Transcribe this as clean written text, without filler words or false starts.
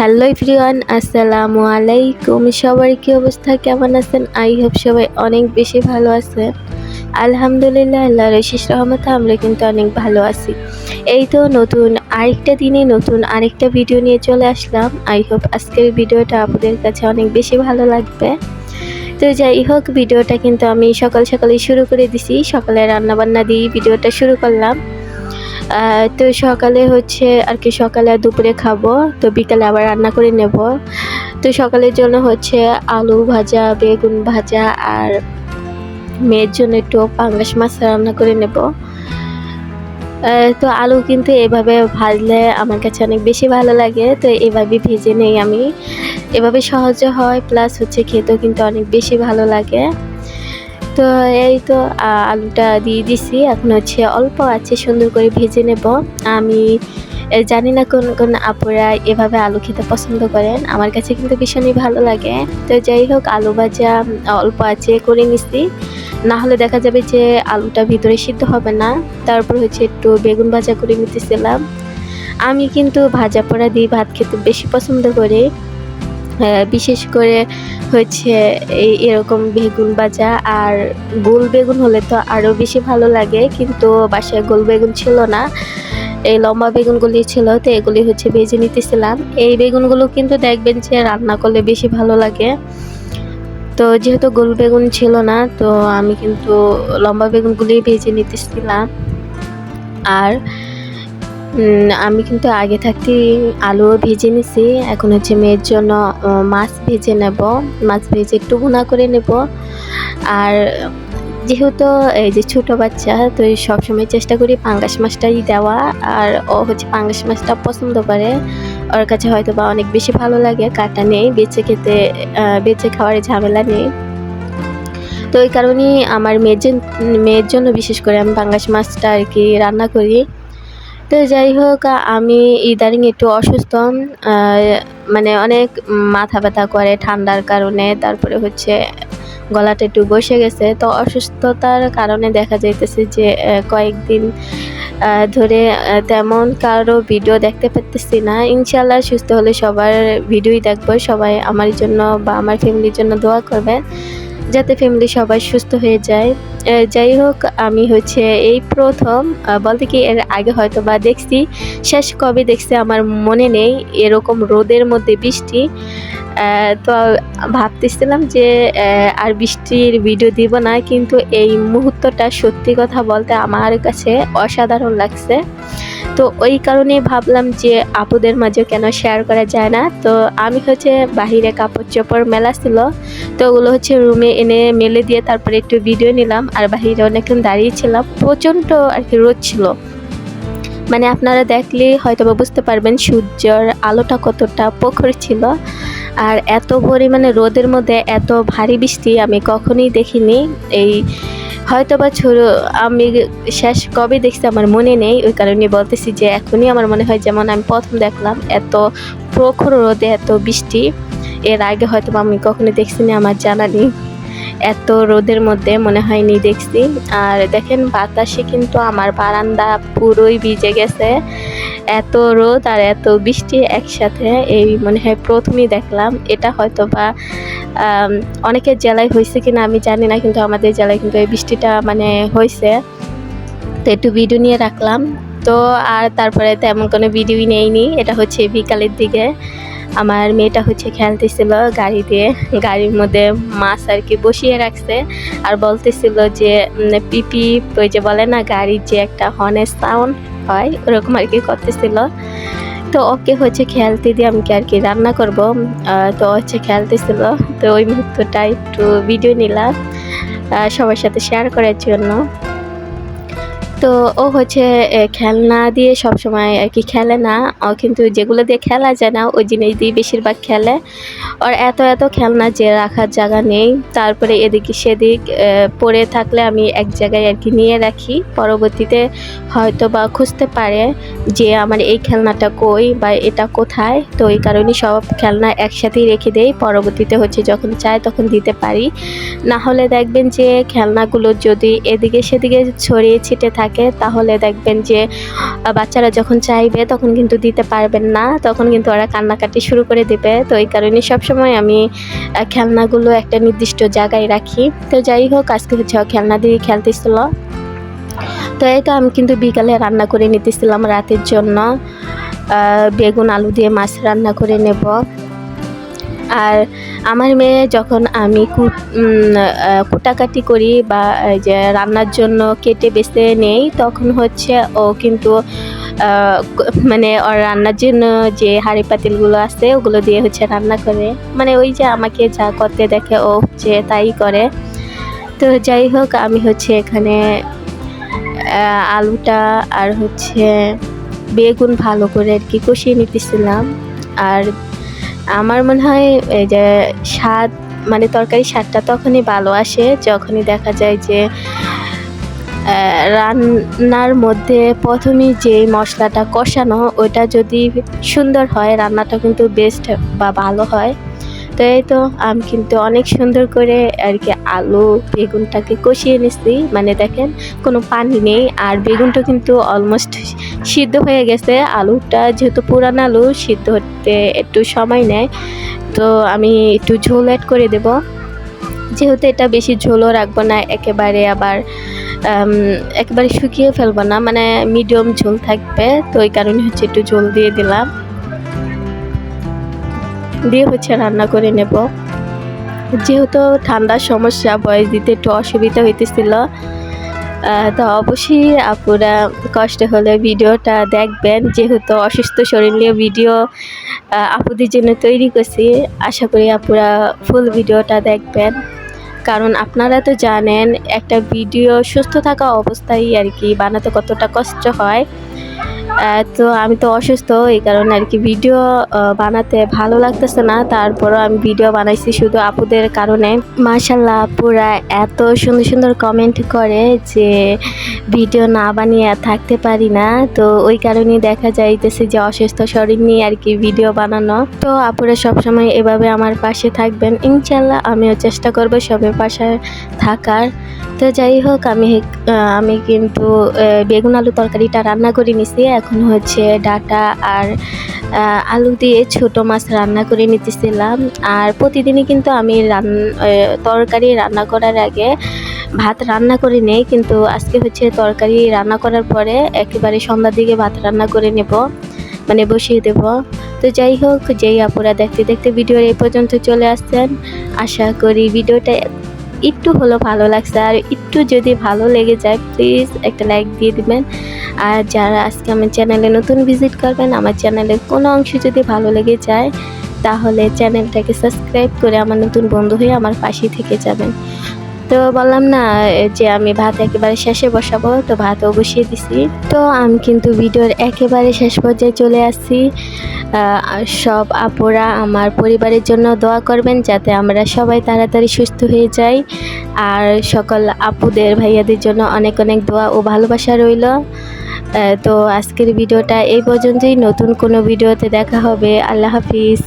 Hello everyone, আসসালামু আলাইকুম। সবার কি অবস্থা, কেমন আছেন? আই হোপ সবাই অনেক বেশি ভালো আছে। আলহামদুলিল্লাহ, আল্লাহর অশেষ রহমতে আমরা কিন্তু অনেক ভালো আছি। এই তো নতুন আরেকটা দিনে নতুন আরেকটা ভিডিও নিয়ে চলে আসলাম। আই হোপ আজকের ভিডিওটা আপনাদের কাছে অনেক বেশি ভালো লাগবে। তো যাই হোক, ভিডিওটা কিন্তু আমি সকালেই শুরু করে দিছি। সকালে রান্নাবান্না দিয়ে ভিডিওটা শুরু করলাম। তো সকালে হচ্ছে আর কি, সকালে আর দুপুরে খাবো, তো বিকালে আবার রান্না করে নেব। তো সকালের জন্য হচ্ছে আলু ভাজা, বেগুন ভাজা আর মেয়ের জন্য একটু পাঙ্গাস মাছ রান্না করে নেব। তো আলু কিন্তু এভাবে ভাজলে আমার কাছে অনেক বেশি ভালো লাগে, তো এভাবে ভেজে নেই আমি। এভাবে সহজে হয়, প্লাস হচ্ছে খেতেও কিন্তু অনেক বেশি ভালো লাগে। তো এই তো আলুটা দিয়ে দিছি, এখন হচ্ছে অল্প আছে সুন্দর করে ভেজে নেব। আমি জানি না কোন কোন আপুরা এভাবে আলু খেতে পছন্দ করেন, আমার কাছে কিন্তু ভীষণই ভালো লাগে। তো যাই হোক, আলু ভাজা অল্প আছে করে নিছি, না হলে দেখা যাবে যে আলুটা ভিতরে সিদ্ধ হবে না। তারপর হচ্ছে একটু বেগুন ভাজা করে নিতেছিলাম। আমি কিন্তু ভাজা পোড়া দিয়ে ভাত খেতে বেশি পছন্দ করি। বিশেষ করে হচ্ছে এরকম বেগুন ভাজা আর গোল বেগুন হলে তো আরও বেশি ভালো লাগে, কিন্তু বাসায় গোল বেগুন ছিল না, এই লম্বা বেগুনগুলি ছিল, তো এগুলি হচ্ছে ভেজে নিতেছিলাম। এই বেগুনগুলো কিন্তু দেখবেন যে রান্না করলে বেশি ভালো লাগে। তো যেহেতু গোল বেগুন ছিল না, তো আমি কিন্তু লম্বা বেগুনগুলি ভেজে নিতেছিলাম। আর আমি কিন্তু আগে থাকতেই আলুও ভেজে নিছি। এখন হচ্ছে মেয়ের জন্য মাছ ভেজে নেব, মাছ ভেজে একটু ভুনা করে নেব। আর যেহেতু এই যে ছোটো বাচ্চা, তো সবসময় চেষ্টা করি পাঙ্গাস মাছটাই দেওয়া, আর ও হচ্ছে পাঙ্গাস মাছটা পছন্দ করে। ওর কাছে হয়তো বা অনেক বেশি ভালো লাগে, কাটা নেই, বেছে খাওয়ার ঝামেলা নেই। তো ওই কারণেই আমার মেয়ের জন্য বিশেষ করে আমি পাঙ্গাস মাছটা আর কি রান্না করি। তো যাই হোক, আমি ইদানিং একটু অসুস্থ, মানে অনেক মাথা ব্যথা করে ঠান্ডার কারণে, তারপরে হচ্ছে গলাটা একটু বসে গেছে। তো অসুস্থতার কারণে দেখা যাইতেছে যে কয়েকদিন ধরে তেমন কারো ভিডিও দেখতে পারতেছি না। ইনশাল্লাহ সুস্থ হলে সবার ভিডিওই দেখবো। সবাই আমার জন্য বা আমার ফ্যামিলির জন্য দোয়া করবেন, যাতে ফ্যামিলি সবাই সুস্থ হয়ে যায়। যাই হোক, আমি হচ্ছে এই প্রথম, বলতে কি এর আগে হয়তো বা দেখছি, শেষ কবে দেখছি আমার মনে নেই, এরকম রোদের মধ্যে বৃষ্টি। তো ভাবতেছিলাম যে আর বৃষ্টির ভিডিও দিব না, কিন্তু এই মুহূর্তটা সত্যি কথা বলতে আমার কাছে অসাধারণ লাগছে। তো ওই কারণেই ভাবলাম যে আপুদের মাঝে কেন শেয়ার করা যায় না। তো আমি হচ্ছে বাহিরে কাপড় চোপড় মেলা ছিল, তো ওগুলো হচ্ছে রুমে এনে মেলে দিয়ে তারপরে একটু ভিডিও নিলাম। আর বাহিরে অনেকক্ষণ দাঁড়িয়েছিলাম, প্রচণ্ড আর কি রোদ ছিল, মানে আপনারা দেখলে হয়তো বা বুঝতে পারবেন সূর্যের আলোটা কতটা প্রখর ছিল। আর এত পরিমাণে রোদের মধ্যে এত ভারী বৃষ্টি আমি কখনোই দেখিনি। এই হয়তো বা আমি শেষ কবে দেখছি আমার মনে নেই, ওই কারণে বলতেছি যে এখনই আমার মনে হয় যেমন আমি প্রথম দেখলাম এত প্রখর রোদে এত বৃষ্টি। এর আগে হয়তো আমি কখনো দেখছি না, আমার জানা নেই। এত রোদের মধ্যে মনে হয়নি দেখছি। আর দেখেন বাতাসে কিন্তু আমার বারান্দা পুরোই ভিজে গেছে, এত রোদ আর এত বৃষ্টি একসাথে এই মনে হয় প্রথমেই দেখলাম। এটা হয়তো বা অনেকের জেলায় হয়েছে কিনা আমি জানি না, কিন্তু আমাদের জেলায় কিন্তু এই বৃষ্টিটা মানে হয়েছে। তো একটু ভিডিও নিয়ে রাখলাম। তো আর তারপরে তেমন কোনো ভিডিওই নেইনি। এটা হচ্ছে বিকালের দিকে আমার মেয়েটা হচ্ছে খেলতেছিল গাড়ি দিয়ে, গাড়ির মধ্যে মাছ আর কি বসিয়ে রাখছে, আর বলতেছিল যে পিপি, ওই যে বলে না গাড়ির যে একটা হর্নের সাউন্ড হয়, ওরকম আর কি করতেছিল। তো ওকে হচ্ছে খেলতে দিয়ে আমি আর কি রান্না করব, তো হচ্ছে খেলতেছিল। তো ওই মুহূর্তটা একটু ভিডিও নিলাম সবার সাথে শেয়ার করার জন্য। তো ও হচ্ছে খেলনা দিয়ে সবসময় আর কি খেলে না, ও কিন্তু যেগুলো দিয়ে খেলা যায় না ওই জিনিস দিয়ে বেশিরভাগ খেলে। ওর এত খেলনা যে রাখার জায়গা নেই। তারপরে এদিক সেদিক পড়ে থাকলে আমি এক জায়গায় আর কি নিয়ে রাখি, পরবর্তীতে হয়তো বা খুঁজতে পারে যে আমার এই খেলনাটা কই বা এটা কোথায়। তো এই কারণে সব খেলনা একসাথেই রেখে দেই, পরবর্তীতে হচ্ছে যখন চায় তখন দিতে পারি। না হলে দেখবেন যে খেলনাগুলো যদি এদিকে সেদিকে ছড়িয়ে ছিটে থাকে, থাকে তাহলে দেখবেন যে বাচ্চারা যখন চাইবে তখন কিন্তু দিতে পারবেন না, তখন কিন্তু ওরা কান্নাকাটি শুরু করে দেবে। তো এই কারণে সবসময় আমি খেলনাগুলো একটা নির্দিষ্ট জায়গায় রাখি। তো যাই হোক, আজকে হচ্ছে খেলনা দিয়ে খেলতেছিল। তো এই তো আমি কিন্তু বিকালে রান্না করে নিতেছিলাম রাতের জন্য, বেগুন আলু দিয়ে মাছ রান্না করে নেব। আর আমার মেয়ে যখন আমি কুটাকাটি করি বা যে রান্নার জন্য কেটে বেছে নেই, তখন হচ্ছে ও কিন্তু মানে ওর রান্নার জন্য যে হাঁড়ি পাতিলগুলো আছে ওগুলো দিয়ে হচ্ছে রান্না করে, মানে ওই যে আমাকে যা করতে দেখে ও হচ্ছে তাই করে। তো যাই হোক, আমি হচ্ছে এখানে আলুটা আর হচ্ছে বেগুন ভালো করে আর কি কষিয়ে নিতেছিলাম। আর আমার মনে হয় এই যে স্বাদ, মানে তরকারি স্বাদটা তখনই ভালো আসে যখনই দেখা যায় যে রান্নার মধ্যে প্রথমেই যে মশলাটা কষানো ওইটা যদি সুন্দর হয়, রান্নাটা কিন্তু বেস্ট বা ভালো হয়। তো এই তো আমি কিন্তু অনেক সুন্দর করে আর কি আলু বেগুনটাকে কষিয়ে নিচ্ছি, মানে দেখেন কোনো পানি নেই। আর বেগুনটা কিন্তু অলমোস্ট সিদ্ধ হয়ে গেছে, আলুটা যেহেতু পুরান আলু সিদ্ধ হতে একটু সময় নেয়। তো আমি একটু ঝোল অ্যাড করে দেব, যেহেতু এটা বেশি ঝোলও রাখবো না, একেবারে আবার একেবারে শুকিয়ে ফেলবো না, মানে মিডিয়াম ঝোল থাকবে। তো ওই কারণে হচ্ছে একটু ঝোল দিয়ে দিলাম, দিয়ে হচ্ছে রান্না করে নেব। যেহেতু ঠান্ডার সমস্যা, বয়স দিতে একটু অসুবিধা হইতেছিল। তো অবশ্যই আপুরা কষ্ট হলে ভিডিওটা দেখবেন, যেহেতু অসুস্থ শরীর নিয়ে ভিডিও আপুদের জন্য তৈরি করছি। আশা করি আপুরা ফুল ভিডিওটা দেখবেন, কারণ আপনারা তো জানেন একটা ভিডিও সুস্থ থাকা অবস্থায় আর কি বানাতে কতটা কষ্ট হয়। তো আমি তো অসুস্থ, এই কারণে আর কি ভিডিও বানাতে ভালো লাগতেছে না, তারপরও আমি ভিডিও বানাইছি শুধু আপুদের কারণে। মাশাআল্লাহ, আপুরা এত সুন্দর সুন্দর কমেন্ট করে যে ভিডিও না বানিয়ে থাকতে পারি না। তো ওই কারণেই দেখা যাইতেছে যে অসুস্থ শরীর নিয়ে আর কি ভিডিও বানানো। তো আপুরা সবসময় এভাবে আমার পাশে থাকবেন, ইনশাল্লাহ আমিও চেষ্টা করব সবার পাশে থাকার। তো যাই হোক, আমি কিন্তু বেগুন আলু তরকারিটা রান্না করে নিছি। এখন হচ্ছে ডাটা আর আলু দিয়ে ছোট মাছ রান্না করে নিতেছিলাম। আর প্রতিদিনই কিন্তু আমি তরকারি রান্না করার আগে ভাত রান্না করে নেই, কিন্তু আজকে হচ্ছে তরকারি রান্না করার পরে একেবারে সন্ধ্যার দিকে ভাত রান্না করে নেব, মানে বসিয়ে দেব। তো যাই হোক, যেই আপুরা দেখতে দেখতে ভিডিওর এই পর্যন্ত চলে আসছেন, আশা করি ভিডিওটা একটু হলো ভালো লাগছে। আর একটু যদি ভালো লেগে যায় প্লিজ একটা লাইক দিয়ে দিবেন। আর যারা আজকে আমার চ্যানেলে নতুন ভিজিট করবেন, আমার চ্যানেলের কোনো অংশ যদি ভালো লেগে যায় তাহলে চ্যানেলটাকে সাবস্ক্রাইব করে আমার নতুন বন্ধু হয়ে আমার পাশে থেকে যাবেন। তো বললাম না যে আমি ভাত একেবারে শেষে বসাবো, তো ভাতও বসিয়ে দিছি। তো আমি কিন্তু ভিডিওর একেবারে শেষ পর্যায়ে চলে আসছি। সব আপুরা আমার পরিবারের জন্য দোয়া করবেন যাতে আমরা সবাই তাড়াতাড়ি সুস্থ হয়ে যাই। আর সকল আপুদের ভাইয়াদের জন্য অনেক অনেক দোয়া ও ভালোবাসা রইল। তো আজকের ভিডিওটা এই পর্যন্তই, নতুন কোনো ভিডিওতে দেখা হবে। আল্লাহ হাফিজ।